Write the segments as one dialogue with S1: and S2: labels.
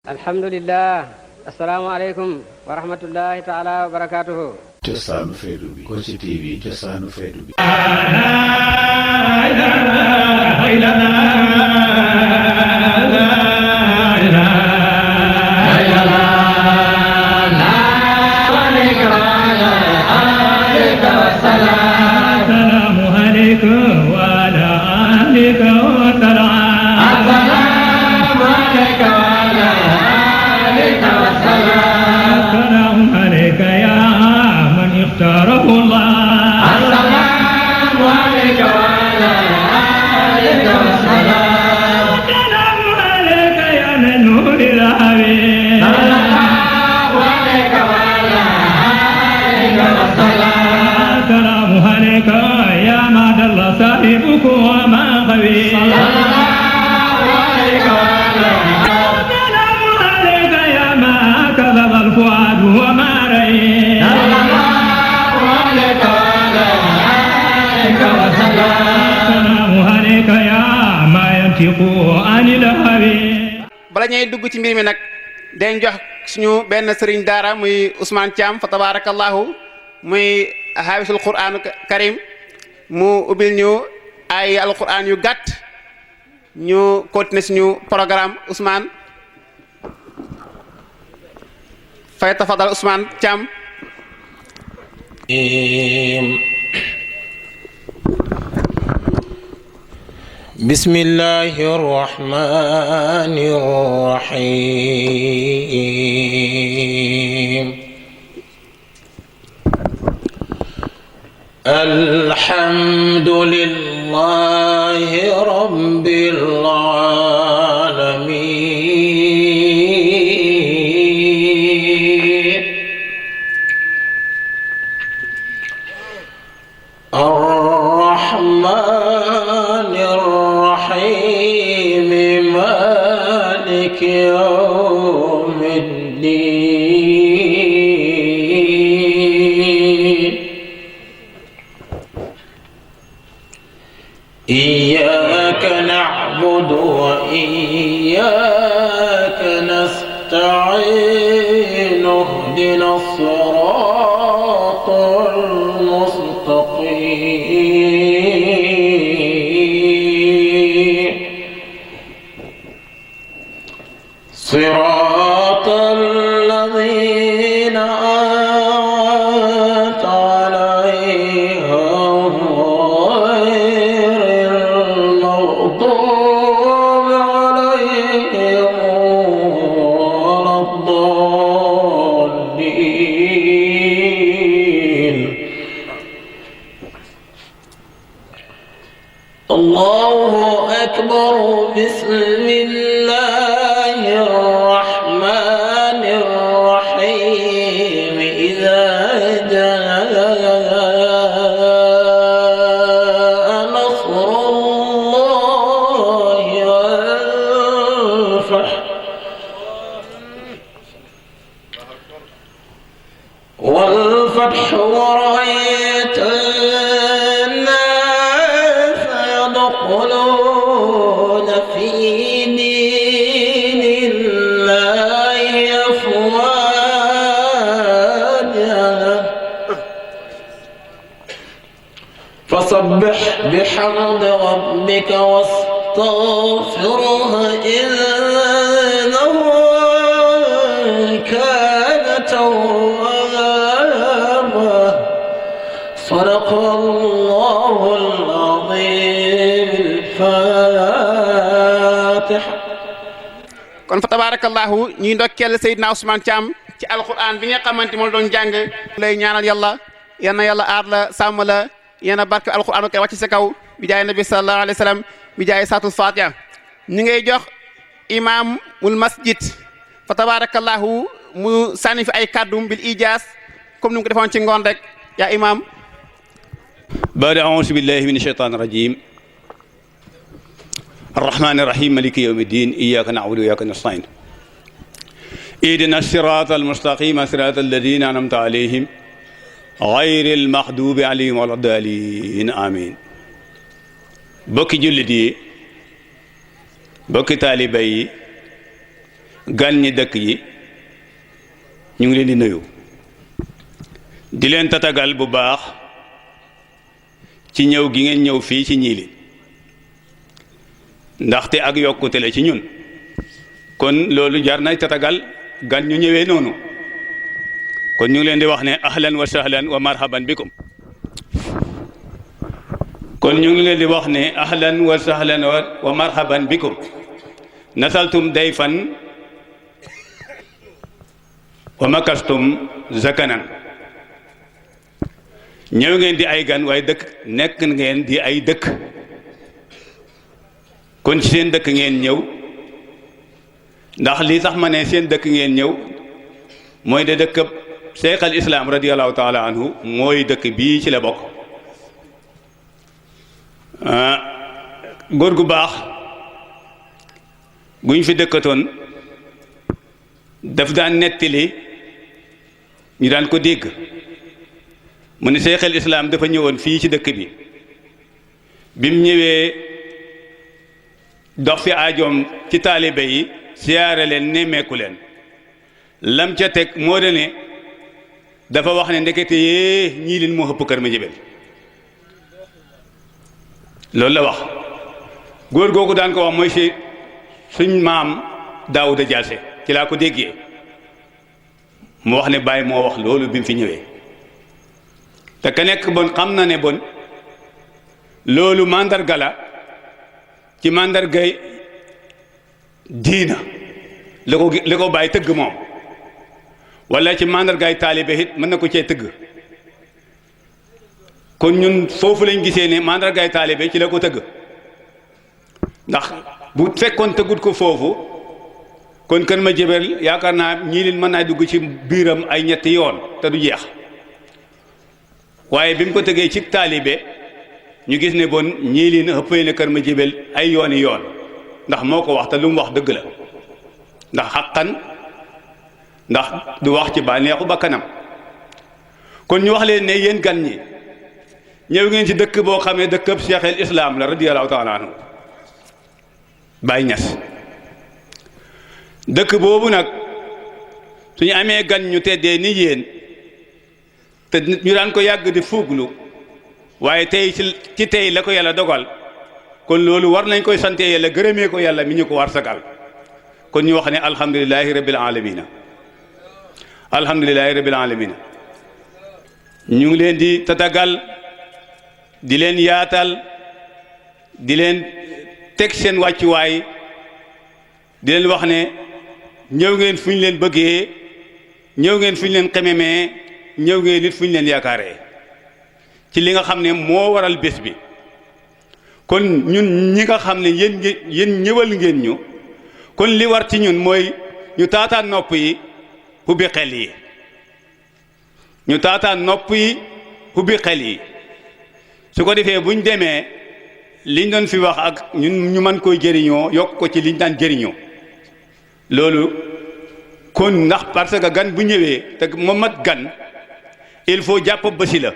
S1: alhamdulillah asalaamaaleykum wa rahmatullahi taala wa barakaatuhu.
S2: cosaanu feetu bi Kossy TV cosaanu feetu bi.
S3: اختاره الله السلام عليك وعلى آلك والسلام السلام عليك يا من نور العالمين السلام عليك وعلى آلك والسلام السلام عليك يا ما دل صاحبكم وما غوي السلام عليك وعلى السلام عليك يا ما كذب الفؤاد وما رأي
S4: bala ñuy dugg ci mbir mi nag dañ jox suñu benn sëriñ daara muy Ousmane Thiam fa tabarakallahu muy haafisul Qur'an karim mu ubbil ñu ay alquran yu gàtt ñu continuer suñu programme Ousmane fay tafadal Ousmane Thiam.
S5: بسم الله الرحمن الرحيم الحمد لله رب العالمين الرحمن الرحيم مالك يوم الدين إياك نعبد وإياك نستعين اهدنا الصراط المستقيم صراط الذين أنعمت عليهم غير المغضوب عليهم ولا الضالين الله أكبر بسم الله الرحمن الرحيم إذا جاء نصر الله والفتح ورأيت الناس يدخلون في دين الله أفواجا فسبح بحمد ربك واستغفره إنه كان توابا صدق الله العظيم الفاتحة.
S4: kon fa tabarakallahu ñuy ndokkeel Seydina Ousmane Thiam ci alquran bi nga xamante moom doon jàng lay ñaanal yàlla yal na yàlla aar la sàmm la yéen a barke alquran koy wàcc sa kaw bi jaay nabi sallallahu alayhi wa sallam bi jaay saatul fatiha ñu ngay jox imaamul masjid fa tabarakallahu mu sànni fi ay kàddum bil ijaas comme ni mu ko defoon ci ngoon rek yaa imaam.
S6: بعد أعوذ بالله من الشيطان الرجيم الرحمن الرحيم مالك يوم الدين إياك نعبد وإياك نستعين اهدنا الصراط المستقيم صراط الذين أنعمت عليهم غير المغضوب عليهم ولا الضالين آمين bokki jullit yi bokki taaliba yi gan ñi dëkk yi ñu ngi leen di nuyu di leen tatagal bu baax ci ñëw gi ngeen ñëw fii ci Ñiili ndaxte ak yokkute la ci ñun kon loolu jar na tatagal gan ñu ñëwee noonu kon ñu ngi leen di wax ne ahlan wa sahlan wa marhaban bikum kon ñu ngi leen di wax ne ahlan wa sahlan wa marhaban bikum nasaltum dayfan wa makastum zakanan ñëw ngeen di ay gan waaye dëkk nekk ngeen di ay dëkk kon ci seen dëkk ngeen ñëw ndax lii tax ma ne seen dëkk ngeen ñëw mooy de dëkk Cheikh al Islam radiyallahu taala anhu mooy dëkk bii ci la bokk góor gu baax guñ fi dëkkatoon daf daan nettali ñu daan ko dégg mu ne Cheikh al Islam dafa ñëwoon fii ci dëkk bi bim ñëwee dox fi aajoom ci taalibe yi siyaare leen nemmeeku leen lam ca teg moo de ne dafa wax ne ndekete yee ñii leen moo ëpp Kër Madiabel loolu la wax góor googu daan ko wax mooy si suñ maam Daawuda Jalse ci laa ko déggee mu wax ne Baye moo wax loolu bi mu fi ñëwee te ka nekk bon xam na ne bon loolu màndarga la ci màndargay diina li ko Baye tëgg moom wala ci màndargaay taalibe it mën na ko cee tëgg kon ñun foofu lañ gisee ne màndargaay taalibe ci la ko tëgg ndax bu fekkoon tëggut ko foofu kon Kër Madiabel yaakaar naa ñii leen mën naa dugg ci biiram ay ñetti yoon te du jeex waaye bi mu ko tëggee ci taalibe ñu gis ne bon ñii leen ëppee na Kër Madiabel ay yooni yoon ndax moo ko wax te lu mu wax dëgg la ndax xaqan ndax du wax ci bànneexu bakkanam kon ñu wax leen ne yéen gan ñi ñëw ngeen ci dëkk boo xamee dëkkab Cheikh al Islam la radiyallahu taala anhu Baye Niass dëkk boobu nag suñu amee gan ñu teddee ni yéen te ñu daan ko yàgg di fuuglu waaye tey ci tey la ko yàlla dogal kon loolu war nañ koy sante yàlla gërëmee ko yàlla mi ñu ko war sagal kon ñu wax ne alhamdulilahi rabbil alamina alhamdulilahi rabbil alamina ñu ngi leen di tatagal di leen yaatal di leen teg seen wàccuwaay di leen wax ne ñëw ngeen fu ñu leen bëggee ñëw ngeen fu ñu leen xememee ñëw ngeen nit fu ñu leen yaakaaree ci li nga xam ne moo waral bés bi kon ñun ñi nga xam ne yéen ñëwal ngeen ñu kon li war ci ñun mooy ñu taataan nopp yi ubbi xel yi ñu taataan nopp yi ubbi xel yi su ko defee buñ demee liñ doon fi wax ak ñun ñu mën koy jëriñoo yokk ko ci liñ daan jëriñoo loolu kon ndax parce que gan bu ñëwee te ma mat gan il faut jàpp bësi la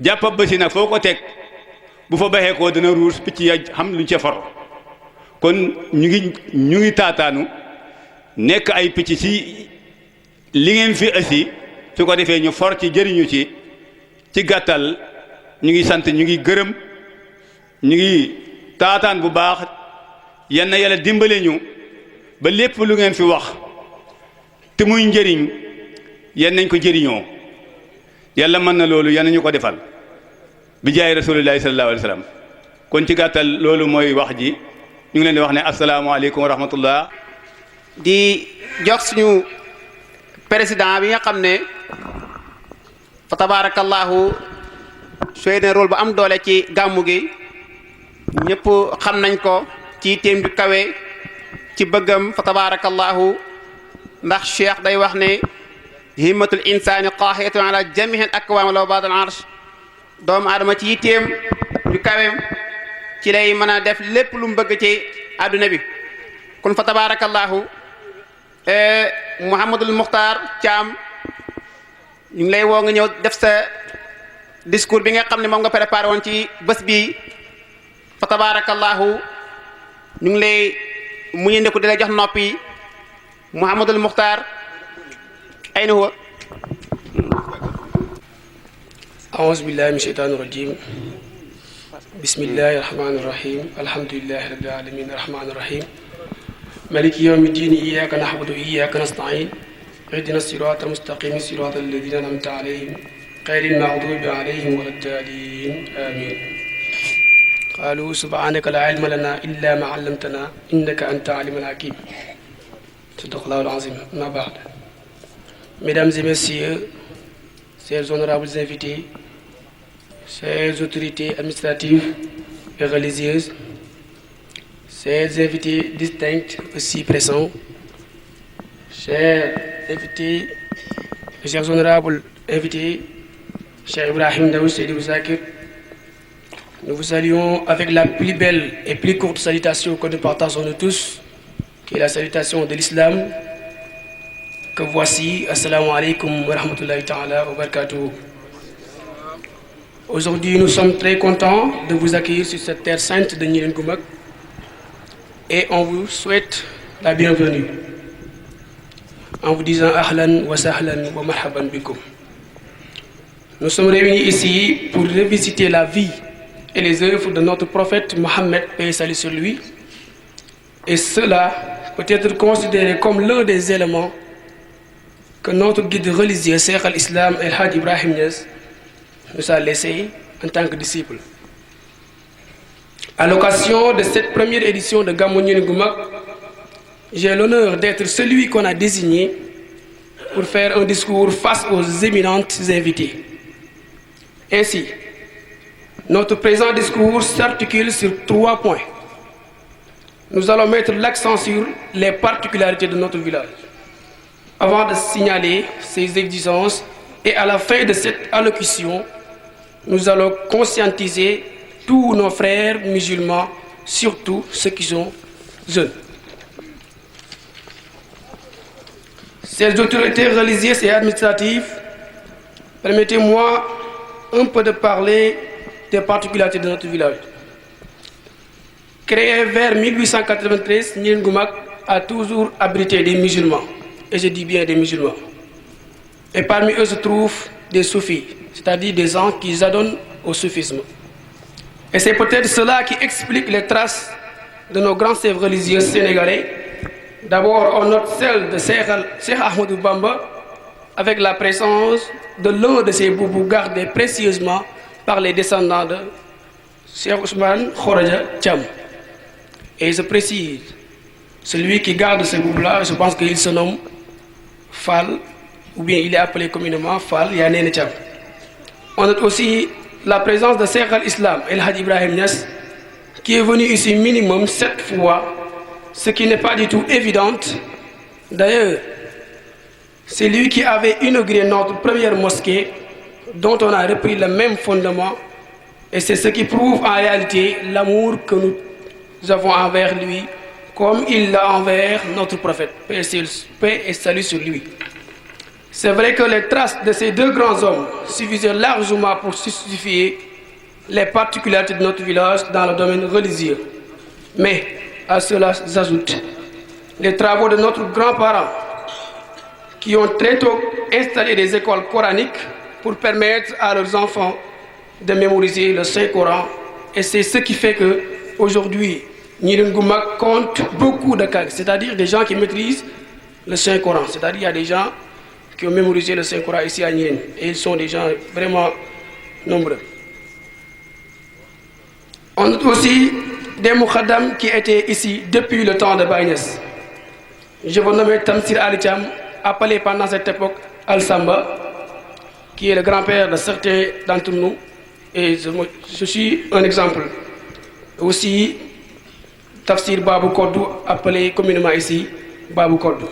S6: jàpp bësi nag foo ko teg bu fa baxee koo dana ruus picc ya xam luñ ca for kon ñu ngi taataanu nekk ay picc ci li ngeen fi ësi su ko defee ñu for ci jëriñu ci gàttal ñu ngi sant ñu ngi gërëm ñu ngi taataan bu baax yal na yàlla dimbale ñu ba lépp lu ngeen fi wax te muy njëriñ yan nañ ko jëriñoo yàlla mën na loolu yan nañu ko defal bi jaay rasulillahi sallallahu alayhi wa sallam kon ci gàttal loolu mooy wax ji ñu ngi leen di wax ne asalaamaaleykum wa rahmatullah
S4: di jox suñu président bi nga xam ne fa tabarakallahu sooy ne rôle bu am doole ci gàmmu gi ñëpp xam nañ ko ci téem ju kawe ci bëggam fa tabarakallahu ndax cheikh day wax ne himmatul insani qaahiyatun ala jami'il akwaam law ba'da al-arsh doomu aadama ci yitteem ju kaweem ci lay mën a def lépp lu mu bëgg ci àdduna bi kon fa tabarakallahu Mouhamadul Muxtaar Caam ñu ngi lay woo nga ñëw def sa discours bi nga xam ne moom nga préparé woon ci bés bi fa tabarakallahu ñu ngi lay muñandeku di la jox noppi Mouhamadul Mukhtar ayna huwa
S7: أعوذ بالله من الشيطان الرجيم بسم الله الرحمن الرحيم الحمد لله رب العالمين الرحمن الرحيم مالك يوم الدين إياك نعبد وإياك نستعين اهدنا الصراط المستقيم صراط الذين أنعمت عليهم غير المغضوب عليهم ولا الضالين آمين قالوا سبحانك لا علم لنا إلا ما علمتنا إنك أنت العليم الحكيم صدق الله العظيم ما بعد. Mesdames et messieurs, chers honorables invités, chères autorités administratives et religieuses, chers invités distincts aussi présents, chers invités, chers honorables invités, cher Ibrahim Daoud Seydou Zakir, nous vous saluons avec la plus belle et plus courte salutation que nous partageons nous tous, qui est la salutation de l'islam, que voici. Assalamu alaikum wa rahmatullahi ta'ala wa barakatuh. Aujourd'hui, nous sommes très contents de vous accueillir sur cette terre sainte de Gnilane Goumak et on vous souhaite la bienvenue en vous disant ahlan wa sahlan wa marhaban bikum. Nous sommes réunis ici pour revisiter la vie et les œuvres de notre prophète Mohammed, paix et salut sur lui, et cela peut être considéré comme l'un des éléments que notre guide religieux, Cheikh al-Islam El Hadj Ibrahim Niass, nous a laissé en tant que disciple. À l'occasion de cette première édition de Gamou Gnilane Goumak, j'ai l'honneur d'être celui qu'on a désigné pour faire un discours face aux éminentes invités. Ainsi, notre présent discours s'articule sur 3 points. Nous allons mettre l'accent sur les particularités de notre village, avant de signaler ses exigences, et à la fin de cette allocution, nous allons conscientiser tous nos frères musulmans, surtout ceux qui sont jeunes. Ces autorités religieuses et administratives, permettez-moi un peu de parler des particularités de notre village. Créé vers 1893, Gnilane Goumak a toujours abrité des musulmans. Et je dis bien des musulmans. Et parmi eux se trouvent des soufis, c'est-à-dire des gens qui adonnent au soufisme. Et c'est peut-être cela qui explique les traces de nos grands chefs religieux sénégalais. D'abord, on note celle de Cheikh Ahmadou Bamba, avec la présence de l'un de ses boubous gardés précieusement par les descendants de Cheikh Ousmane Khoraja Thiam. Et je précise, celui qui garde ces boubous-là, je pense qu'il se nomme Fall, ou bien il est appelé communément Fall Yanene Thiam. On note aussi la présence de Cheikh al-Islam El Hadj Ibrahim Niass, qui est venu ici minimum 7 fois, ce qui n'est pas du tout évident. D'ailleurs, c'est lui qui avait inauguré notre première mosquée, dont on a repris le même fondement, et c'est ce qui prouve en réalité l'amour que nous avons envers lui, comme il l'a envers notre prophète, paix et salut sur lui. C'est vrai que les traces de ces deux grands hommes suffisaient largement pour justifier les particularités de notre village dans le domaine religieux. Mais à cela s'ajoutent les travaux de notre grand-parent qui ont très tôt installé des écoles coraniques pour permettre à leurs enfants de mémoriser le Saint-Coran. Et c'est ce qui fait qu'aujourd'hui, Gnilane Goumak compte beaucoup de cas, c'est-à-dire des gens qui maîtrisent le Saint-Coran. C'est-à-dire qu'il y a des gens qui ont mémorisé le Saint-Coran ici à Gnilane. Et ils sont des gens vraiment nombreux. On a aussi des moukhadam qui étaient ici depuis le temps de Baye Niass. Je vous nomme Tamsir Ali Thiam, appelé pendant cette époque Al-Samba, qui est le grand-père de certains d'entre nous. Et je suis un exemple. Aussi, Tafsir Babou Kodou, appelé communément ici Babou Kodou.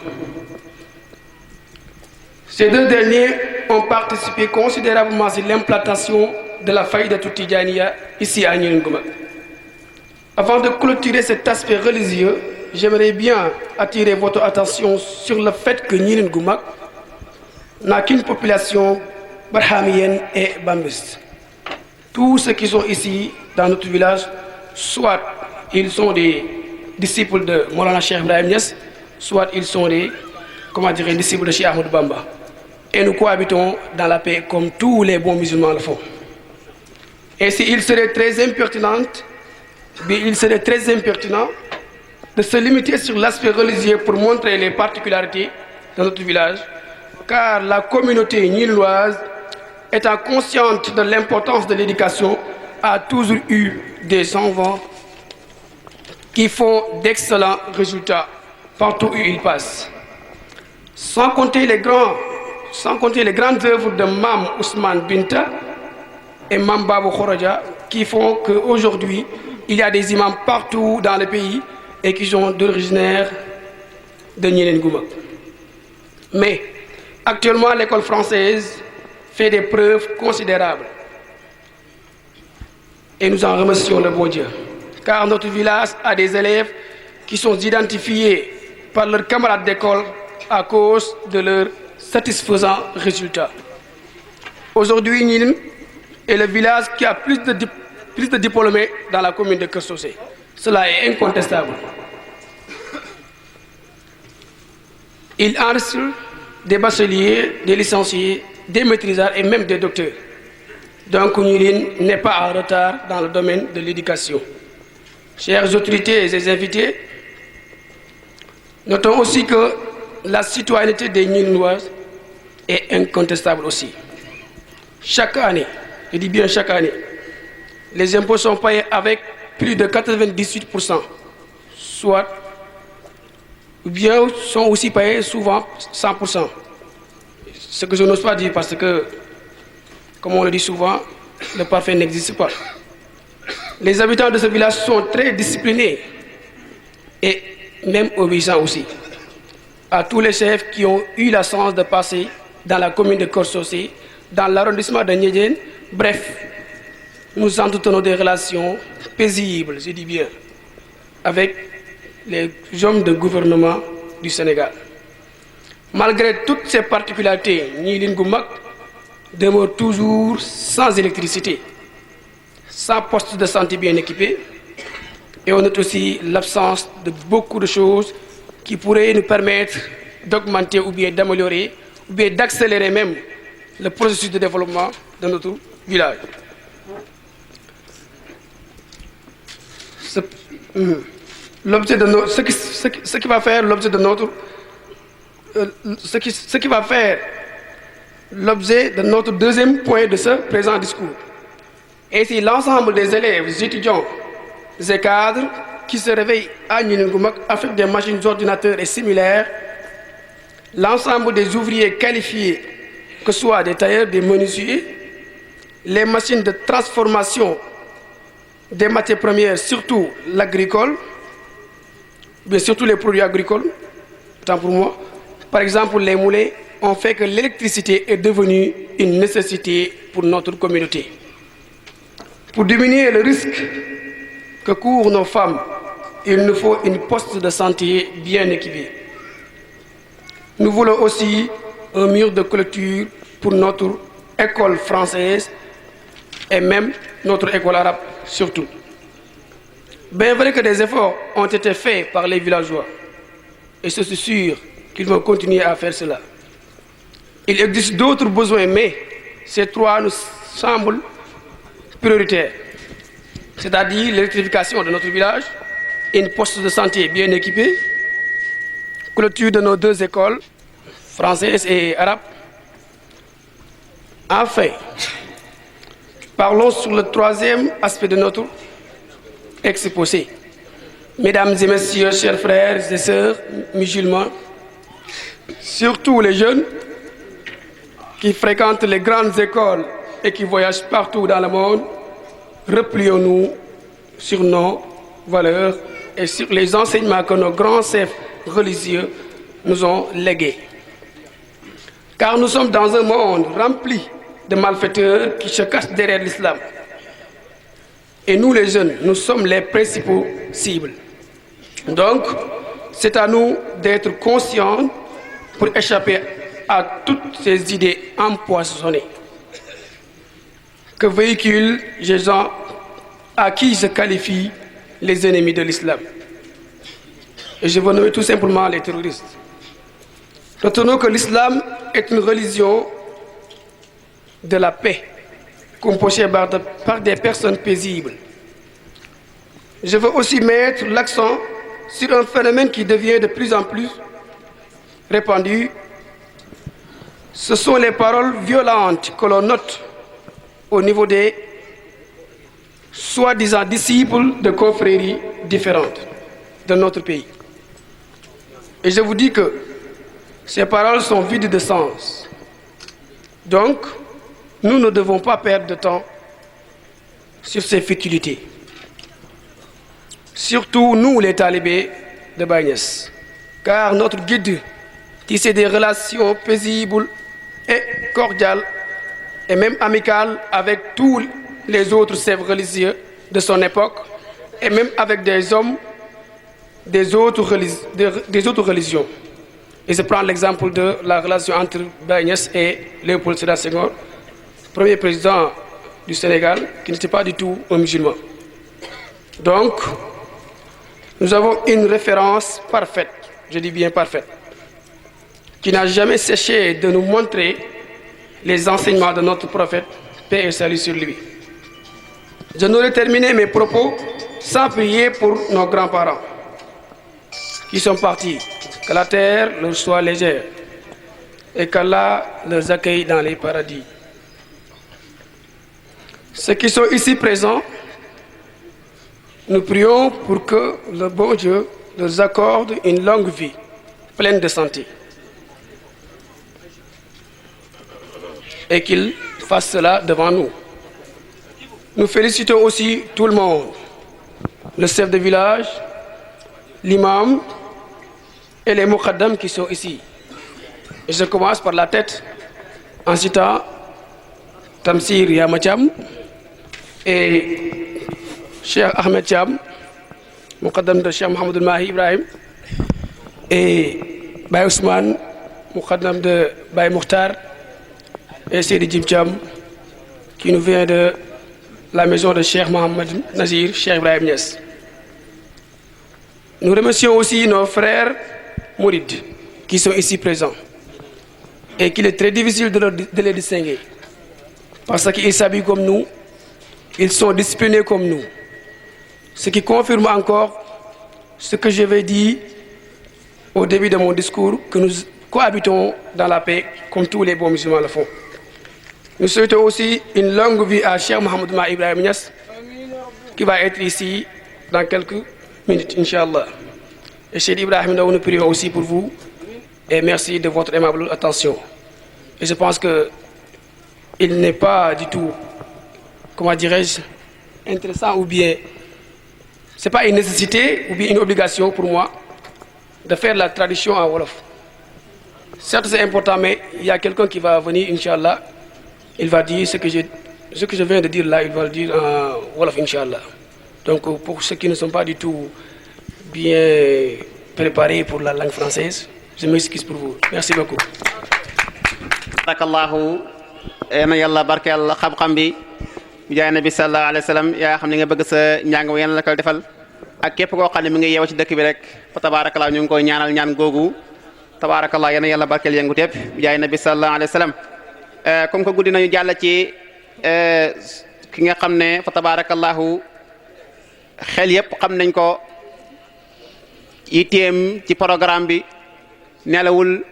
S7: Ces deux derniers ont participé considérablement à l'implantation de la Faïdatou Tidjaniya ici à Gnilane Goumak. Avant de clôturer cet aspect religieux, j'aimerais bien attirer votre attention sur le fait que Gnilane Goumak n'a qu'une population barhamienne et bambiste. Tous ceux qui sont ici dans notre village, soit ils sont des disciples de Maulana Cheikh Ibrahim Niass, soit ils sont des disciples de Cheikh Ahmadou Bamba. Et nous cohabitons dans la paix comme tous les bons musulmans le font. Ainsi, il serait très impertinent de se limiter sur l'aspect religieux pour montrer les particularités de notre village, car la communauté nilloise, étant consciente de l'importance de l'éducation, a toujours eu des enfants qui font d'excellents résultats partout où ils passent. Sans compter les grandes œuvres de Mam Ousmane Binta et Mam Babou Khoroja qui font qu'aujourd'hui, il y a des imams partout dans le pays et qui sont d'originaire de Gnilène Goumak. Mais actuellement, l'école française fait des preuves considérables. Et nous en remercions le bon Dieu. Car notre village a des élèves qui sont identifiés par leurs camarades d'école à cause de leurs satisfaisants résultats. Aujourd'hui, Gnilène est le village qui a plus de diplômés dans la commune de Kersosé. Cela est incontestable. Il enregistre des bacheliers, des licenciés, des maîtrisards et même des docteurs. Donc Gnilène n'est pas en retard dans le domaine de l'éducation. Chères autorités et invités, notons aussi que la citoyenneté des Gnilènoises est incontestable aussi. Chaque année, je dis bien chaque année, les impôts sont payés avec plus de 98%, soit ou bien sont aussi payés souvent 100%. Ce que je n'ose pas dire parce que, comme on le dit souvent, le parfait n'existe pas. Les habitants de ce village sont très disciplinés et même obéissants aussi. À tous les chefs qui ont eu la chance de passer dans la commune de Kersosé, dans l'arrondissement de Gnilène, bref, nous entretenons des relations paisibles, je dis bien, avec les hommes de gouvernement du Sénégal. Malgré toutes ces particularités, Gnilène Goumak demeure toujours sans électricité, sans poste de santé bien équipé, et on note aussi l'absence de beaucoup de choses qui pourraient nous permettre d'augmenter ou bien d'améliorer ou bien d'accélérer même le processus de développement de notre village. L'objet de notre, ce qui va faire l'objet de notre ce qui va faire l'objet de notre deuxième point de ce présent discours. Ainsi, l'ensemble des élèves, étudiants et cadres qui se réveillent à Gnilène Goumak avec des machines ordinateurs et similaires, l'ensemble des ouvriers qualifiés, que ce soit des tailleurs, des menuisiers, les machines de transformation des matières premières, surtout l'agricole, bien surtout les produits agricoles, tant pour moi. Par exemple, les moulins ont fait que l'électricité est devenue une nécessité pour notre communauté. Pour diminuer le risque que courent nos femmes, il nous faut une poste de santé bien équipée. Nous voulons aussi un mur de clôture pour notre école française et même notre école arabe surtout. Bien vrai que des efforts ont été faits par les villageois et je suis sûr qu'ils vont continuer à faire cela. Il existe d'autres besoins, mais ces trois nous semblent prioritaires. C'est-à-dire l'électrification de notre village, une poste de santé bien équipée, clôture de nos deux écoles, françaises et arabes. Enfin, parlons sur le troisième aspect de notre exposé. Mesdames et messieurs, chers frères et sœurs musulmans, surtout les jeunes qui fréquentent les grandes écoles et qui voyagent partout dans le monde, replions-nous sur nos valeurs et sur les enseignements que nos grands chefs religieux nous ont légués. Car nous sommes dans un monde rempli de malfaiteurs qui se cachent derrière l'islam. Et nous, les jeunes, nous sommes les principaux cibles. Donc, c'est à nous d'être conscients pour échapper à toutes ces idées empoisonnées que véhiculent les gens à qui je qualifie les ennemis de l'islam. Et je veux nommer tout simplement les terroristes. Retenons que l'islam est une religion de la paix, composée par des personnes paisibles. Je veux aussi mettre l'accent sur un phénomène qui devient de plus en plus répandu. Ce sont les paroles violentes que l'on note au niveau des soi-disant disciples de confréries différentes de notre pays. Et je vous dis que ces paroles sont vides de sens. Donc, nous ne devons pas perdre de temps sur ces futilités. Surtout nous, les talibés de Baye Niass, car notre guide tissait des relations paisibles et cordiales et même amicales avec tous les autres chefs religieux de son époque et même avec des hommes des autres religions. Et je prends l'exemple de la relation entre Baye Niass et Léopold Sédar Senghor, premier président du Sénégal, qui n'était pas du tout un musulman. Donc, nous avons une référence parfaite, je dis bien parfaite, qui n'a jamais cessé de nous montrer les enseignements de notre prophète, paix et salut sur lui. Je n'aurais terminé mes propos sans prier pour nos grands-parents qui sont partis. Que la terre leur soit légère et qu'Allah les accueille dans les paradis. Ceux qui sont ici présents, nous prions pour que le bon Dieu leur accorde une longue vie, pleine de santé. Et qu'il fasse cela devant nous. Nous félicitons aussi tout le monde, le chef de village, l'imam et les muqaddam qui sont ici. Et je commence par la tête en citant Tamsir Yamacham et Cheikh Ahmed Cham, muqaddam de Cheikh Mohamed Mahi Ibrahim, et Baye Ousmane, muqaddam de Baye Mukhtar, et Sidi Jim Cham, qui nous vient de la maison de Cheikh Mohamed Nazir, Cheikh Ibrahim Niass. Nous remercions aussi nos frères mourides qui sont ici présents et qu'il est très difficile de les distinguer parce qu'ils s'habillent comme nous, ils sont disciplinés comme nous. Ce qui confirme encore ce que je vais dire au début de mon discours, que nous cohabitons dans la paix comme tous les bons musulmans le font. Nous souhaitons aussi une longue vie à Cheikh Mohamed Mahi Ibrahim Niass qui va être ici dans quelques minutes, Inch'Allah. Et Cheikh Ibrahim, nous prions aussi pour vous et merci de votre aimable attention. Et je pense que il n'est pas du tout, comment dirais-je, intéressant ou bien c'est pas une nécessité ou bien une obligation pour moi de faire la tradition en Wolof. Certes c'est important, mais il y a quelqu'un qui va venir, Inch'Allah, il va dire ce que je viens de dire là, il va le dire en Wolof, Inch'Allah. Donc pour ceux qui ne sont pas du tout bien préparés pour la langue française, je m'excuse pour vous. Merci beaucoup.
S4: barakallahu na yàlla barkeel xam-xam bi jaay nabi sallallahu alayhi wa sallam yaa xam ne nga bëgg sa njàng yéen la koy defal ak képp koo xam ne mi ngi yeewu ci dëkk bi rek fa tabarakallahu ñu ngi koy ñaanal ñaan googu tabarakallahu yéen yàlla barkeel yëngu tépp jaay nabi sallallahu alayhi wa sallam comme que guddi nañu jàll ci ki nga xam ne fa tabarakallahu xel yépp xam nañ ko yitteem ci programme bi nelawul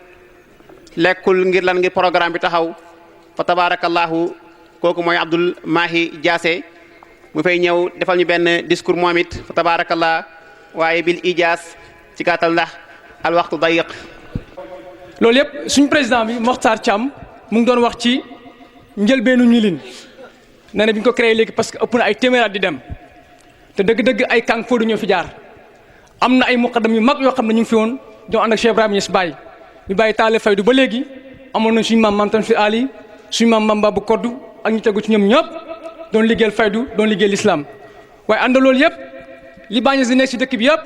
S4: lekkul ngir lan ngir programme bi taxaw fa tabarakallahu kooku mooy Abdoul Mahi Diassé mu fay ñëw defal ñu benn discours moom it fa tabarakallah waaye bil ijaas ci gàttal ndax al waxtu dayiq.
S8: loolu yëpp suñ président bi Mokhtar Thiam mu ngi doon wax ci njëlbeenu ñilin nee na bi ñu ko créé léegi parce que ëpp na ay téeméeraat di dem te dëgg-dëgg ay kàng foodu ñoo fi jaar am na ay muqaddam yu mag yoo xam ne ñu ngi fi woon ñoo ànd ak Cheikh Ibrahima Niass Baye ñu bàyyi taale faydu ba léegi amoon nañ suñu maam Tamsir Ali suñu maam Babou Koddu ak ñu tegu ci ñoom ñëpp doon liggéeyal faydu doon liggéeyal l'islam waaye ànd loolu yëpp li Baye di nekk si dëkk bi yëpp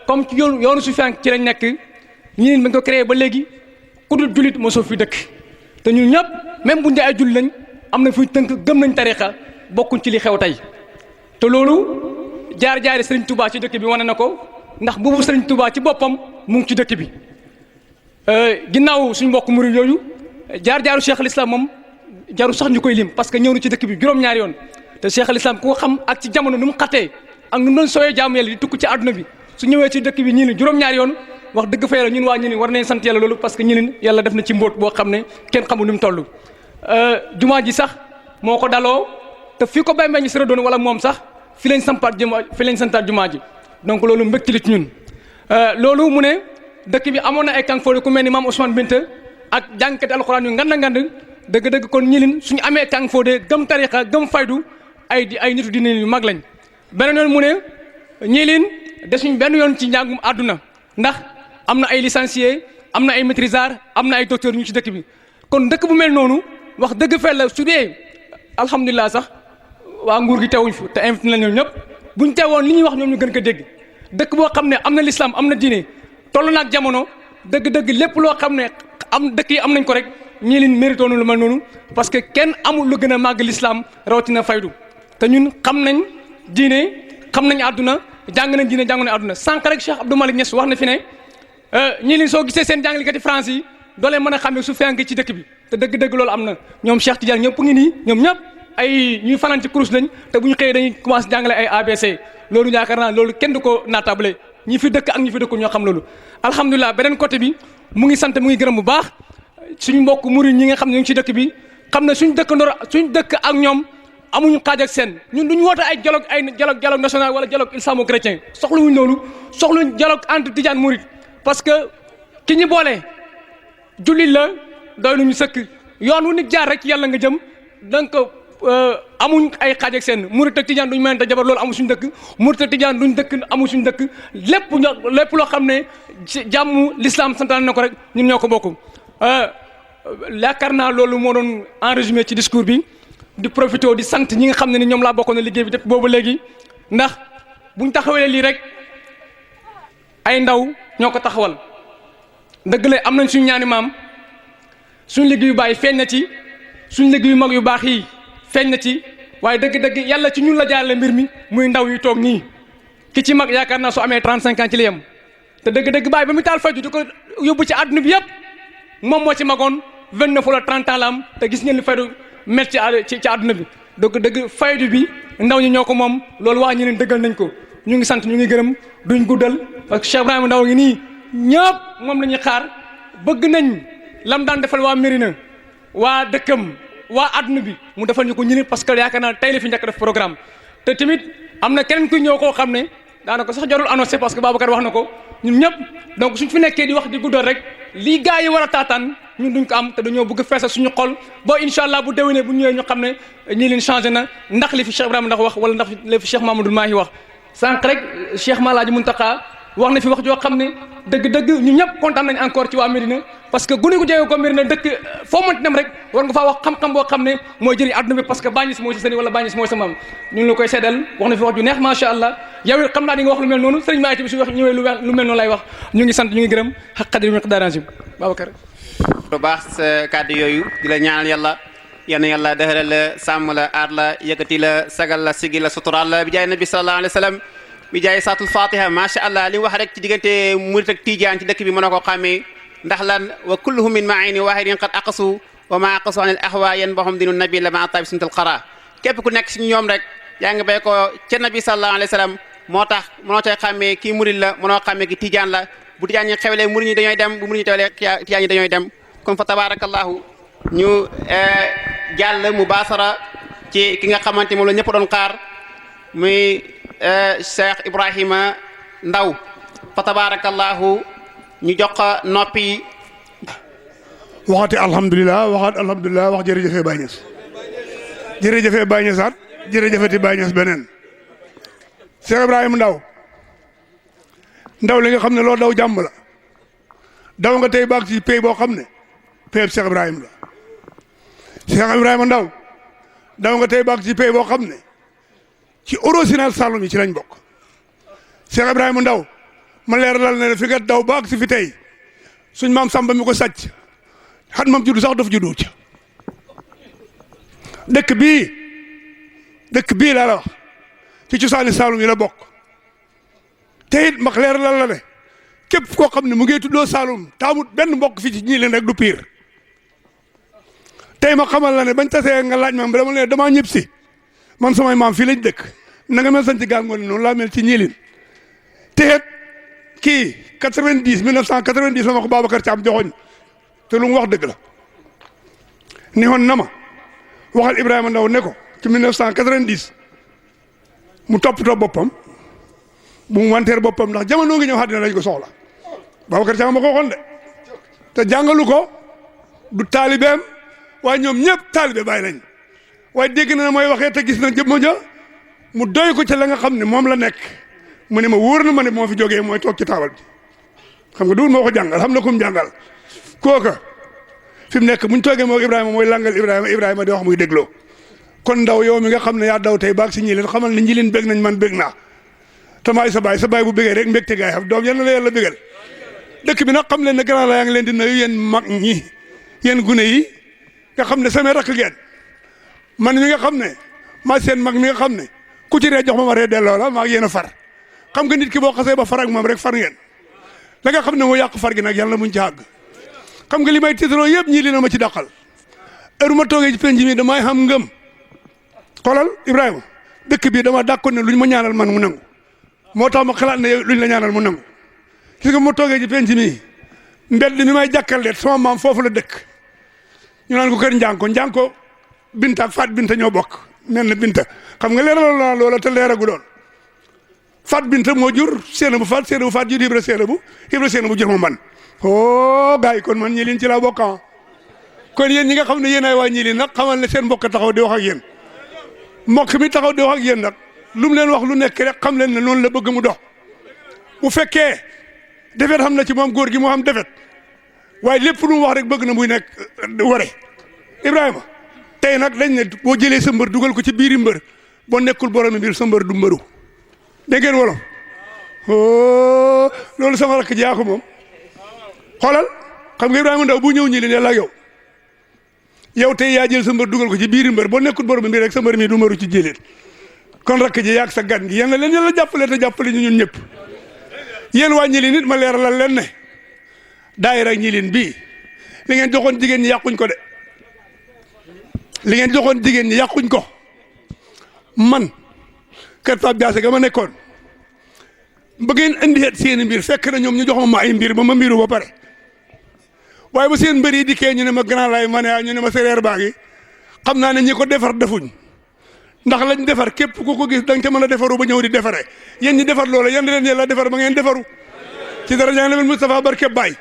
S8: comme ci yoonu Sufyaan ci lañ nekk ñi bañ ko créé ba léegi ku dul jullit mosoo fi dëkk te ñun ñëpp même bu ñu dee ay jullit lañ am na fuy tënk gëm nañ tariqa bokkuñ ci li xew tey te loolu jaar-jaari Serigne Touba ci dëkk bi wane na ko ndax boobu Serigne Touba ci boppam mu ngi ci dëkk bi ginnaaw suñu mbokk murid yooyu jaar-jaaru Cheikh al Islam moom jaru sax ñu koy lim parce que ñëw na ci dëkk bi juróom-ñaari yoon te Cheikh al Islam ku ko xam ak ci jamono nu mu xatee ak nu mu doon sooyee jaamu yàlla di tukk ci àdduna bi su ñëwee ci dëkk bi ñii ni juróom-ñaari yoon wax dëgg fa yàlla ñun waa ñi ni war nañ sant yàlla loolu parce que ñi ni yàlla def na ci mbóot boo xam ne kenn xamul nu mu toll jumaa ji sax moo ko daloo te fii ko Baye Mbaye ñu sera doon wala moom sax fi lañ santaat jumaa ji donc loolu mbégte li ci ñun loolu mu ne dëkk bi amoon na ay kàngfoode ku mel ni maam Ousmane Binta ak jàngkati alxuraan yu ngand dëgg-dëgg kon ñilin suñu amee kàngfoode gëm tarixa gëm faydu ay nitu diine yu mag lañ beneen yoon mu ne ñilin desuñ benn yoon ci njàngum àdduna ndax am na ay licencié am na ay maîtrisard am na ay docteur ñu ci dëkk bi kon dëkk bu mel noonu wax dëgg fel la su dee alhamdulilah sax waa nguur gi teewuñ fi te invité nañ ñëpp buñ teewoon li ñuy wax ñoom ñu gën ko dégg dëkk boo xam ne am na l'islam am na diine toll naag jamono dëgg-dëgg lépp loo xam ne am dëkk yi am nañ ko rek ñii leen mérito lu mel noonu parce que kenn amul lu gën a màgg l'islam rawatina faydu te ñun xam nañ diine xam nañ àdduna jàng nañ diine jàng nañ àdduna sànq rek Cheikh Abdou Malick Niass wax na fi ne ñii leen soo gisee seen jàngalikati France yi doo leen mën a xamee su fenk ci dëkk bi te dëgg-dëgg loolu am na ñoom Cheikh Tidiane ñëpp ngi nii ñoom ñëpp ay ñuy fanaan ci kurus lañ te bu ñu xëyee dañuy commencé jàngale ay ABC loolu yaakaar naa loolu kenn du ko naatable ñi fi dëkk ak ñi fi dëkkul ñoo xam loolu alhamdulilah beneen côté bi mu ngi sant mu ngi gërëm bu baax suñu mbokk murid ñi nga xam ne ñu ngi ci dëkk bi xam ne suñ dëkk ak ñoom amuñu xaaj ak seen ñun duñu woote ay dialogue national wala dialogue islamo-chrétien soxluwuñ loolu soxluwuñ dialogue entre Tidiane murid parce que ki ñu boole jullit la doy nañu sëkk yoon wu nit jaar rek ci yàlla nga jëm donc amuñ ay xaaj ak seen murid ak Tidiane duñ mënta jabar loolu amu suñu dëkk murid ak Tidiane duñ dëkk amu suñu dëkk lépp loo xam ne jàmm l'islam santaan na ko rek ñun ñoo ko bokk yaakaar naa loolu moo doon en résumé ci discours bi di profité di sant ñi nga xam ne ni ñoom laa bokkoon na liggéey bi depuis boobu léegi ndax buñ taxawalee lii rek ay ndaw ñoo ko taxawal dëgg la am nañ suñu ñaani maam suñu liggéey yu bàyyi feeñ na ci suñu liggéey yu mag yu baax yi feeñ na ci waaye dëgg-dëgg yàlla ci ñun la jaarale mbir mi muy ndaw yi toog nii ki ci mag yaakaar naa soo amee 35 ans ci la yem te dëgg-dëgg bàyyi ba mu taal faydu di ko yóbbu ci àdduna bi yëpp moom moo ci magoon 29 wala 30 ans la am te gis ngeen li faydu mel ci àdduna bi dëgg faydu bi ndaw ñi ñoo ko moom loolu waa ñeneen dëggal nañ ko ñu ngi sant ñu ngi gërëm duñ guddal parce que Cheikh Ibrahima Ndaw ngi nii ñëpp moom la ñuy xaar bëgg nañ lam daan defal waa Mérina waa dëkkam waa àdduna bi mu defal ñu ko ñeneen parce que yaakaar naa tey la fi njëkk def programme te tamit am na keneen kuy ñëw koo xam ne daanaka sax jarul annoncé parce que Babacar wax na ko ñun ñëpp donc suñ fi nekkee di wax di guddal rek lii gars yi war a taataan ñun duñ ko am te dañoo bëgg feesal suñu xol boo incha allah bu déwénee bu ñëwee ñu xam ne ñii leen changé na ndax li fi Cheikh Ibrahima ndax wax wala ndax li fi Cheikh Mamadou Mahi wax sànq rek Cheikh Malaaji Muntaka wax na fi wax joo xam ne dëgg-dëgg ñu ñëpp kontaan nañ encore ci waa Mérina parce que gune gu jege ko Mérina dëkk foo mënti dem rek war nga faa wax xam-xam boo xam ne mooy jëriñ àdduna bi parce que bàññis mooy sa sëriñ wala bàññis mooy sa maam ñu ngi la koy seddal wax na fi wax ju neex macha allah yow it xam naa di nga wax lu mel noonu sëriñ Mahi tamit su wax ñëwee lu mel noonu lay wax ñu ngi sant ñu ngi gërëm xaq xadir mi xidaransim Babacar
S4: bu baax sa kàddu yooyu di la ñaanal yàlla yal na yàlla dëxëral la sàmm la aar la yëkkati la sagal la sigi la suturaal la bi jaay nabi sallallahu alayhi wa sallam bi jaay saatul fatiha macha allah li mu wax rek ci diggante murit ak tijaan ci dëkk bi mën na ko xàmmee ndax lan wa kulluhum min maayni wahidin qad aqasu wa ma aqasu an al ahwa yan bahum dinu nabi la ma tabi suntal qara képp ku nekk si ñoom rek yaa ngi bay ko ca nabi sallallahu alayhi wa sallam moo tax mënoo cay xàmmee kii murit la mënoo xàmmee ki tijaan la bu tijaan ñi xewlee murit ñi dañooy dem bu murit ñi xewlee tijaan ñi dañooy dem kon fa tabarakallahu ñu jàll mubaasara ci ki nga xamante moom la ñëpp doon xaar muy Cheikh Ibrahima Ndaw fa tabarakallahu ñu jox ko noppi
S9: waxati alhamdulilah wax jërëjëfee Baye Niass jërëjëfee Baye Niassaat jërëjëfeti Baye Niass beneen Cheikh Ibrahima Ndaw li nga xam ne loo daw jàmm la daw nga tey baag ci pay boo xam ne payeb Cheikh Ibrahima la Cheikh Ibrahima Ndaw daw nga tey baag ci pay boo xam ne ci original Saloum yi ci lañ bokk Cheikh Ibrahima Ndaw ma leeralal ne fi nga daw baag si fi tey suñ maam Samba mi ko sàcc xat mam juddu sax daf juddu ca dëkk bii laa la wax ci cosaani Saloum yi la bokk te it ma leeralal la ne képp koo xam ne mu ngi tuddoo Saloum taamut benn mbokk fii ci ñii leen rek du piir tey ma xamal la ne bañ tasee nga laaj ma dama ne damaa ñëpp si man samay maam fii lañ dëkk na nga mel sant gaal ngoon noonu laa mel ci ñiilin te kii 1990 la ma ko Babacar Thiam joxoñ te lu mu wax dëgg la ni woon na ma waxal Ibrahima Ndaw ne ko ci 1990 mu toppatoo boppam bu mu wanteer boppam ndax jamono ngi ñëw àddina lañ ko soxla Babacar Thiam ma ko waxoon de te jàngalu ko du taalibeem waaye ñoom ñëpp taalibe bàyyi lañ waaye dégg na mooy waxee te gis na jëmm ja mu doy ko ca la nga xam ne moom la nekk mu ne ma wóor na ma ne moo fi jógee mooy toog ci taabal bi xam nga duul moo ko jàngal xam na ku mu jàngal kooka fi mu nekk buñ toogee moo Ibrahima mooy langal Ibrahima di wax muy dégloo kon ndaw yow mi nga xam ne yaa daw tey baag si ñi leen xamal ne ñi leen bég nañ man bég naa te maay sa baay bu bégee rek mbégte gaay xam doom yal na la yàlla bégal dëkk bi nag xam leen ne grand la yaa ngi leen di nuyu yéen mag ñi yéen gune yi nga xam ne samay rakk ngeen man mi nga xam ne maa seen mag mi nga xam ne ku ci ree jox ma ree delloo la maa ngi yéen a far xam nga nit ki boo xasee ba far ak moom rek far ngeen la nga xam ne moo yàq far gi nag yàlla muñ ci àgg xam nga li may tiitaroo yëpp ñii li na ma ci dàqal heure ma toogee ci penc mi damay xam ngëm xoolal Ibrahima dëkk bi dama dàkkoon ne luñ ma ñaanal man mu nangu moo tax ma xalaat ne luñ la ñaanal mu nangu gis nga ma toogee ci penc mi mbedd mi may jàkkaarloo sama maam foofu la dëkk ñu naan ko kër Njànko Binta ak Fat Binta ñoo bokk nen na Binta xam nga leeral naa loola te leeragu doon Fat Binta moo jur Seena bu Fat jur Ibra Seena bu jur ma man gars yi kon man ñi leen ci laa bokk kon yéen ñi nga xam ne yéen ay waa ñi leen nag xamal ne seen mbokk taxaw di wax ak yéen mbokk mi taxaw di wax ak yéen nag lu mu leen wax lu nekk rek xam leen ne noonu la bëgg mu dox bu fekkee defet xam na ci moom góor gi moo xam defet waaye lépp lu mu wax rek bëgg na muy nekk ware Ibrahima tey nag dañ ne boo jëlee sa mbër dugal ko ci biiri mbër boo nekkul borom mbir sa mbër du mbëru dégg ngeen wolof loolu sama rakk ji yaa ko moom xoolal xam nga Ibrahima Ndaw bu ñëw ñi leen yàlla ak yow tey yaa jël sa mbër dugal ko ci biiri mbër boo nekkul borom mbir rek sa mbër mi du mbëru ci jëleen kon rakk ji yaag sa gan gi yéen leen yàlla jàppale te jàppale ñu ñun ñëpp yéen waa ñi leen nit ma leeralal leen ne daayira ñi leen bii li ngeen joxoon jigéen ñi yàquñ ko de li ngeen joxoon jigéen ñi yàquñ ko man kër Pape Diassé ga ma nekkoon ba ngeen indi seen mbir fekk na ñoom ñu jox ma ay mbir ba ma mbiru ba pare waaye ba seen mbir yi dikkee ñu ne ma grand lay ma ne ñu ne ma séeréer baa ngi xam naa ne ñi ko defar defuñ ndax lañ defar képp ku ko gis danga ca mën a defaru ba ñëw di defare yéen ñi defar loola yéen leen yàlla defar ba ngeen defaru ci dara jaa ngi Moustapha Barke Baye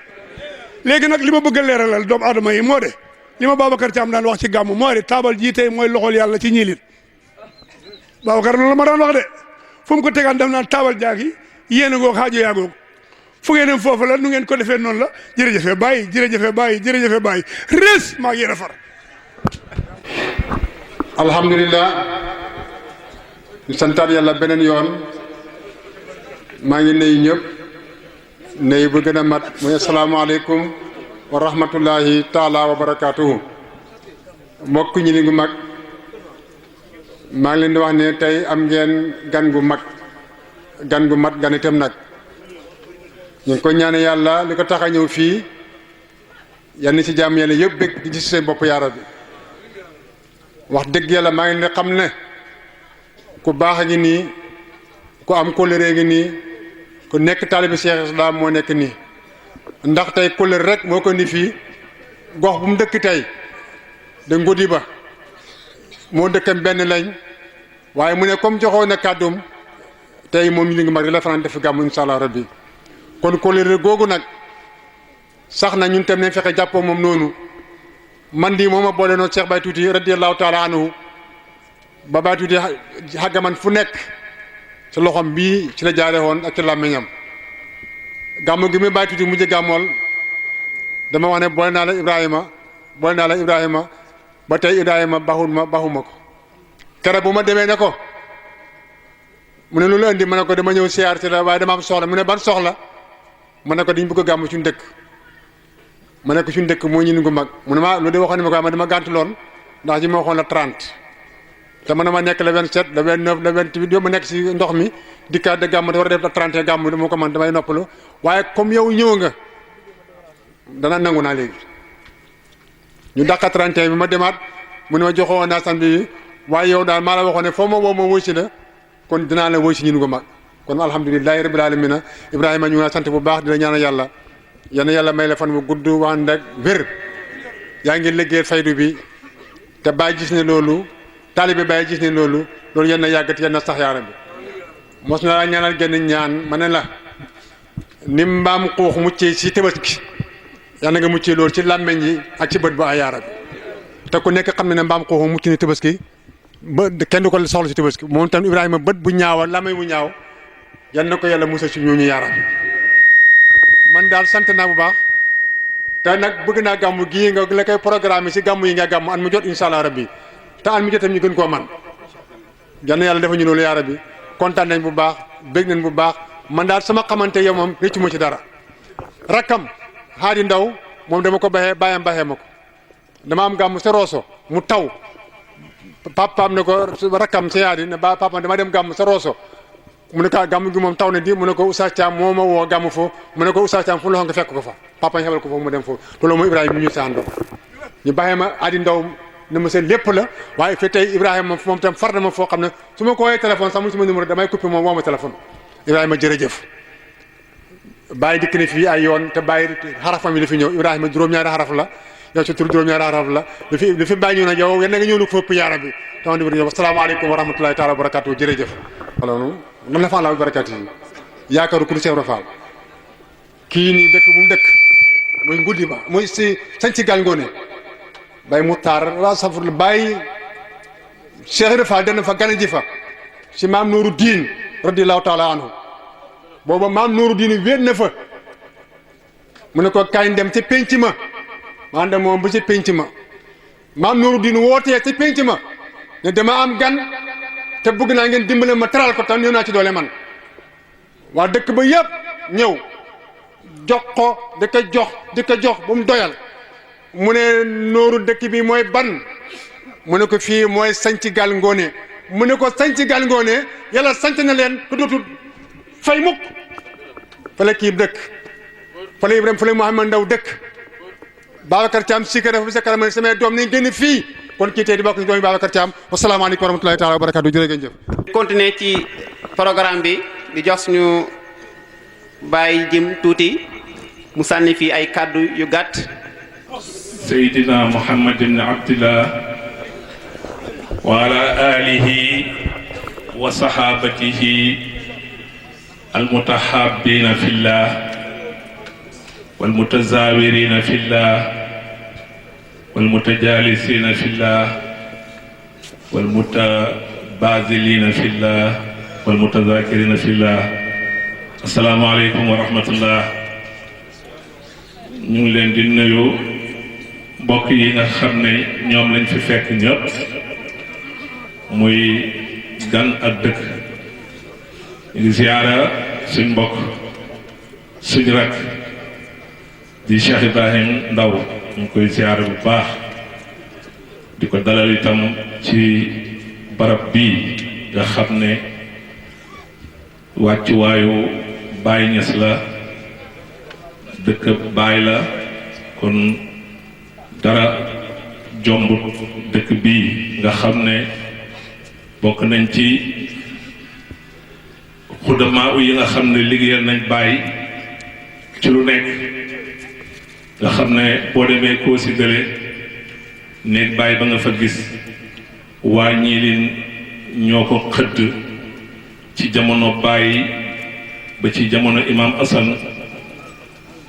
S9: léegi nag li ma bëgg a leeralal doomu aadama yi moo de li ma Babacar Thiam daan wax ci gàmm moo de taabal jii tey mooy loxol yàlla ci ñiilin Babacar loolu la ma daan wax de fu mu ko tegaan def naan taabal jaagi yéen a ngoog xaajo yaa ngoog fu ngeen dem foofu la nu ngeen ko defee noonu la jërëjëfe Baye jërëjëfe Baye jërëjëfe Baye res maa ngi yéen a far
S10: alhamdulilah ñu santaat yàlla beneen yoon maa ngi nuyu ñëpp nuyu bu gën a mat muy asalaamaaleykum wa rahmatullahi taala wa barakaatuhu mbokk ñi li gu mag maa ngi leen di wax ne tey am ngeen gan gu mag gan gu mat gan itam nag ñu ngi ko ñaane yàlla li ko tax a ñëw fii yal na ci jàmm yàlla yëpp bëgg di gis seen bopp yaara bi wax dëgg yàlla maa ngi ne xam ne ku baax a ngi nii ku am kóllëre ngi nii ku nekk taalibi Cheikh Islam moo nekk nii ndax tey kóllëre rek moo ko ni fii gox bu mu dëkk tey de ngudi ba moo dëkkam benn lañ waaye mu ne comme joxoon na kàddum tey moom li ngi mag di la fanaan def gàmmu insha Allah rabbi kon kóllëre googu nag sax na ñun tam ne fexe jàppoo moom noonu man di moom a boole noonu Cheikh Baye Tuuti radiyallahu taala anhu ba Baye Tuuti xàgga man fu nekk ci loxom bii ci la jaare woon ak ci làmmiñam gàmmu gi muy Baye Tuuti mujj gàmmool dama wax ne boole naa la Ibrahima ba tey Ibrahima baxuma ko kere bu ma demee ne ko mu ne loolu indi ma ne ko dama ñëw siyaar ci la waaye dama am soxla mu ne ban soxla ma ne ko dañ bëgg a gàmmu suñu dëkk ma ne ko suñu dëkk moo ñu ni gu mag mu ne ma lu de waxoon ne ma ko ma dama gàntu loon ndax ji ma waxoon la 30 te man ma nekk le 27 le 29 le 28 yow ma nekk si ndox mi dikkaat de gàmm war a def la 31 gàmm dama ko man damay noppalu waaye comme yow ñëw nga dana nangu naa léegi ñu dàqa 31 bi ma demaat mu ne ma joxoon naa samedi waaye yow daal maa la waxoon ne foo ma woo ma wuy si la kon dinaa la wuy si ñun ko mag kon alhamdulilahi rabbil alamin Ibrahima ñu ngi sant bu baax di la ñaanal yàlla yal na yàlla may la fan bu gudd wànd ak wér yaa ngi liggéeyal faydu bi te bàyyi gis ne loolu taalibe bàyyi gis ne loolu yal na yàggat yal na sax yaara bi mos na la ñaanal genn ñaan ma ne la ni mbaam xuux muccee si Tabaski yal na nga muccee loolu ci làmmeñ yi ak ci bët bu ay yaara bi te ku nekk xam ne mbaam xuux mucc ni Tabaski ba kenn du ko soxla si Tabaski moom tam Ibrahima bët bu ñaawa làmmeñ bu ñaaw yal na ko yàlla musal si ñooñu yaara bi man daal sant naa bu baax te nag bëgg naa gàmmu gii nga la koy programme si gàmmu yi nga gàmmu an mu jot incha allah rabbi te an mu jotam ñu gën koo man yal na yàlla dafa ñu loolu yaara bi kontaan nañ bu baax bég nañ bu baax man daal sama xamante yow moom réccu ma ci dara rakkam Haadi Ndaw moom dama ko baxee bàyyam baxee ma ko dama am gàmmu sa Rosso mu taw papaam ne ko rakkam sa Haadi ne ba papaam dama dem gàmmu sa Rosso mu ne ko gàmmu gi moom taw na di mu ne ko Oustaz Thiam moo ma woo gàmmu foofu mu ne ko Oustaz Thiam fu loxo nga fekk ko fa papa ñu xebal ko foofu mu dem foofu te loolu mooy Ibrahima ñu sa àndoo ñu baxee ma Haadi Ndaw ne ma seen lépp la waaye fi tey Ibrahima moom tam far na ma foo xam ne su ma ko woowee téléphone sax mu sama numéro damay coupé moom woo ma téléphone Ibrahima jërëjëf bàyyi dikk ne fii ay yoon te bàyyi xarafam yi la fi ñëw Ibrahima juróom-ñaari xaraf la yow sa tur juróom-ñaari xaraf la li fi bàyyi ñëw nag yow yéen nga ñëw lu ko fëpp yaara bi tax di yow asalaamaaleykum wa rahmatulahi taala wa barakatuh jërëjëf alors man la fa la barakatu yi yaakaaru ku Cheikh Rafal kii nii dëkk bu mu dëkk muy nguddi ba muy si sañ ci gal ngoone bay Moutar waa safur bay Cheikh Rafal dana fa gane ji fa si maam Nuuru Diin radiyallahu taala anhu booba maam Nuuru Diin wéet na fa mu ne ko kañ dem ci penc ma ma ànd moom bu ci penc ma maam Nuuru Diin wootee ci penc ma ne dama am gan te bëgg naa ngeen dimbale ma teral ko tam ñëw naa ci doole man waa dëkk ba yëpp ñëw jox ko di ko jox ba mu doyal mu ne nooru dëkk bi mooy ban mu ne ko fii mooy sanc gal ngoone mu ne ko sanc gal ngoone yàlla sanc na leen te dootul fay mukk fa la kii dëkk fa la Ibrahima fa la Mouhamad Ndaw dëkk Babacar Thiam sikka dafa bi sa kanam ne samay doom nañ génn fii kon kii tey di bokk ci doomi Babacar Thiam wasalaamaaleykum wa rahmatulahi taala wa barakatu jërë ngeen jëf
S4: continuer ci programme bi di jox suñu bàyyi jim tuuti mu sànni fii ay kàddu yu gàtt
S3: Seydina Muhammad ibn Abdillah wa ala alihi wa sahabatihi almutahabbina fillah walmutazawirina fillah والمتجالسين في الله والمتبازلين في الله والمتذاكرين في الله السلام عليكم ورحمة الله ñu ngi leen di nuyu mbokk yi nga xam ne ñoom lañ fi fekk ñëpp muy gan ak dëkk ñu ngi ziyaara suñ mbokk suñ rak di Cheikh Ibrahim Ndaw ñu ngi koy ziyaare bu baax di ko dalal itam ci barab bii nga xam ne wàccuwaayu Baay Ñas la dëkk Baay la kon dara jombut dëkk bii nga xam ne bokk nañ ci xudamaa yi nga xam ne liggéeyal nañ Baay ci lu nekk nga xam ne boo demee koo si gële néeg Baay ba nga fa gis waa Ñiilin ñoo ko xëdd ci jamono Baay ba ci jamono Imam Asan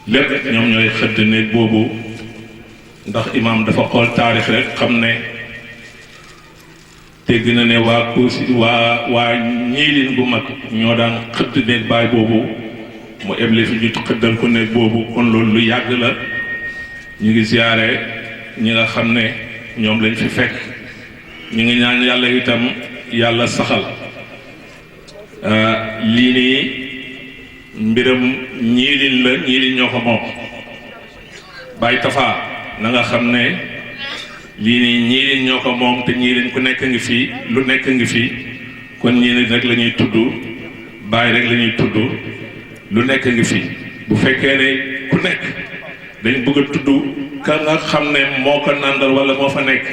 S3: lépp ñoom ñooy xëdd néeg boobu ndax imam dafa xool taarix rek xam ne dégg na ne waa Koosi waa Ñiilin bu mag ñoo daan xëdd néeg Baay boobu mu eble fi ñu xëddal ko néeg boobu kon loolu lu yàgg la ñu ngi ziyaare ñi nga xam ne ñoom lañ fi fekk ñu ngi ñaan yàlla itam yàlla saxal lii nii mbiram Ñiilin la Ñiilin ñoo ko moom Baay Tafa na nga xam ne lii nii Ñiilin ñoo ko moom te Ñiilin ku nekk ngi fii lu nekk ngi fii kon Ñiilin rek la ñuy tudd Baay rek la ñuy tudd lu nekk ngi fi bu fekkee ne ku nekk dañ bëgg a tudd ka nga xam ne moo ko nàndal wala moo fa nekk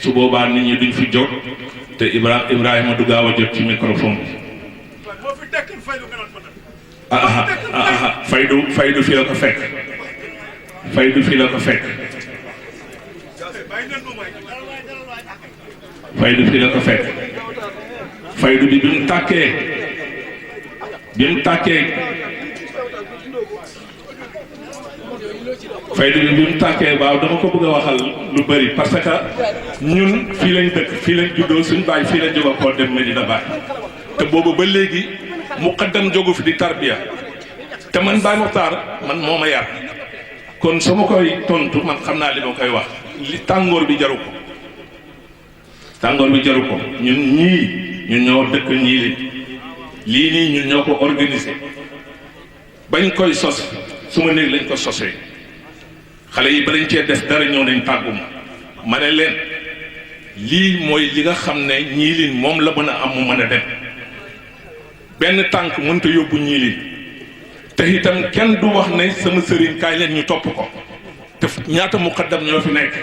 S3: su boobaa nit ñi duñ fi jóg te Ibrahima du gaaw a jot ci microphone bi faydu fii la ko fekk faydu fii la ko fekk faydu fii la ko fekk faydu bi mu tàkkee faydu bi mu tàkkee waaw dama ko bëgg a waxal lu bëri parce que ñun fii lañ dëkk fii lañ juddoo suñ baay fii lañ jóge koo dem Medina Baay te boobu ba léegi muqaddam jógu fi di tarbiya te man Baay Muxtaar man moo ma yar kon su ma koy tontu man xam naa li ma koy wax li tàngoor bi jaru ko ñun ñoo dëkk ñii lii nii ñun ñoo ko organisé bañ koy sos suma néeg lañ ko sosee xale yi ba lañ cee def dara ñëw nañ tàgguma ma ne leen lii mooy li nga xam ne ñiilin moom la mën a am mu mën a dem benn tànk mënta yóbbu ñiilin te itam kenn du wax ne sama sëriñ kaay leen ñu topp ko te ñaata muqaddam ñoo fi nekk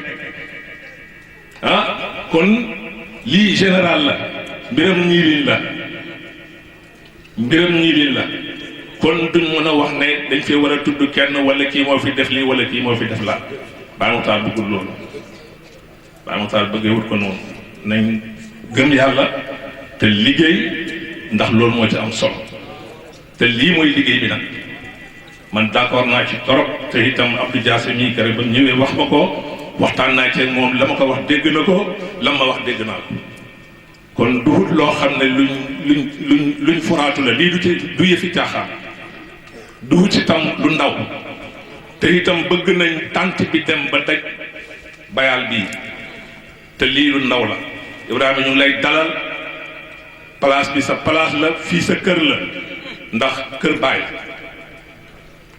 S3: kon lii général la mbiram ñiilin la kon duñ mën a wax ne dañ fee war a tudd kenn wala kii moo fi def lii wala kii moo fi def laa Baay Muxtaar bëggul loolu Baay Muxtaar bëggee wut ko noonu nañ gëm yàlla te liggéey ndax loolu moo ci am solo te lii mooy liggéey bi nag man d'accord naa ci torop te itam Abdou Diassé mii kere ba ñëwee wax ma ko waxtaan naa ci moom la ma ko wax dégg na ko la ma wax dégg naa ko kon duhut loo xam ne luñ foraatu la lii du yëfi caaxaan duhut ci tam lu ndaw te itam bëgg nañ tànt bi dem ba daj bayal bii te lii lu ndaw la Ibrahima ñu ngi lay dalal place bi sa place la fii sa kër la ndax kër baay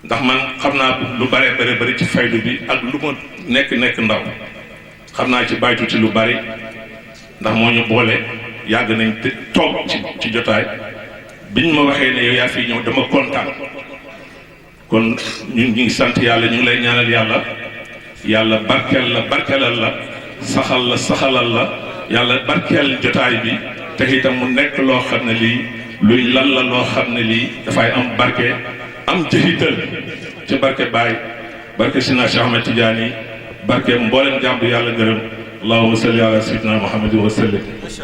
S3: ndax man xam naa lu bare bari ci faydu bi ak lu ma nekk ndaw xam naa ci baytu ci lu bari ndax moo ñu boole yàgg nañ te toog ci jotaay biñ ma waxee ne yow yaa fi ñëw dama kontaan kon ñu ngi sant yàlla ñu ngi lay ñaanal yàlla barkeelal la saxalal la yàlla barkeel jotaay bi te itam mu nekk loo xam ne lii luy lal la loo xam ne lii dafay am barke am jëhital ci barke Baay barke Sina Cheikh Ahmed Tidiane barke mboolem jàmbu yàlla gërëm allahumma salli ala sayyidina Muhammad wa sallim